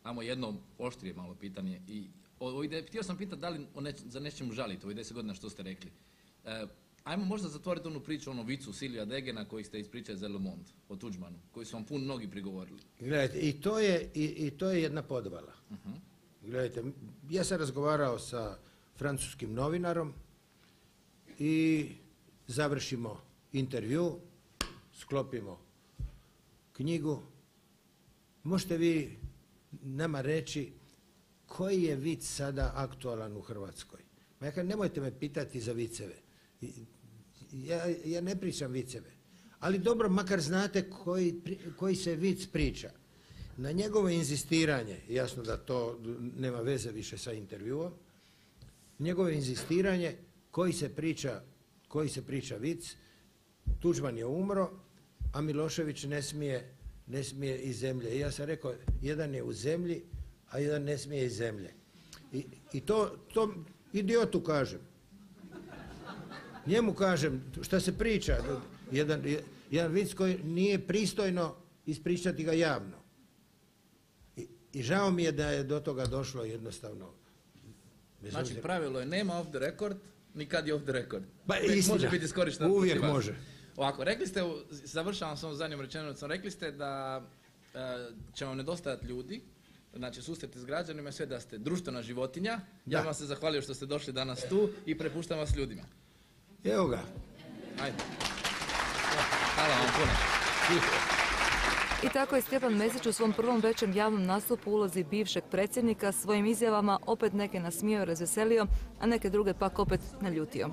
Ajmo jedno oštrije malo pitanje. Htio sam pitati da li za nečemu žalite, ovih 10 godina što ste rekli. Ajmo možda zatvoriti onu priču, onu vicu Silvija Degena koji ste ispričali za Le Monde, o Tuđmanu, koji su vam mnogi prigovorili. Gledajte, i to je jedna podvala. Gledajte, ja sam razgovarao sa francuskim novinarom i završimo intervju, sklopimo knjigu. Možete vi nama reći koji je vic sada aktualan u Hrvatskoj? Nemojte me pitati za viceve. Ja ne pričam viceve. Ali dobro, makar znate koji se vic priča. Na njegovo inzistiranje, jasno da to nema veze više sa intervjuom, njegovo inzistiranje koji se priča vic, Tuđman je umro, a Milošević ne smije iz zemlje. I ja sam rekao, jedan je u zemlji, a jedan ne smije iz zemlje. I to idiotu kažem. Njemu kažem, šta se priča, jedan vic koji nije pristojno ispričati ga javno. I žao mi je da je do toga došlo jednostavno. Znači, pravilo je nema off the record, nikad je off the record. Pa istina, može biti iskorišteno. uvijek može. Ovako, rekli ste, završavam s ovom zadnjom rečenicom, rekli ste da će vam nedostajati ljudi, znači susreti s građanima i sve, da ste društvena životinja. Da. Ja vam se zahvaljujem što ste došli danas tu i prepuštam vas ljudima. Evo ga. Ajde. Hvala vam puno. I tako je Stjepan Mesić u svom prvom većem javnom nastupu u ulozi bivšeg predsjednika svojim izjavama opet neke nasmijao i razveselio, a neke druge pak opet naljutio.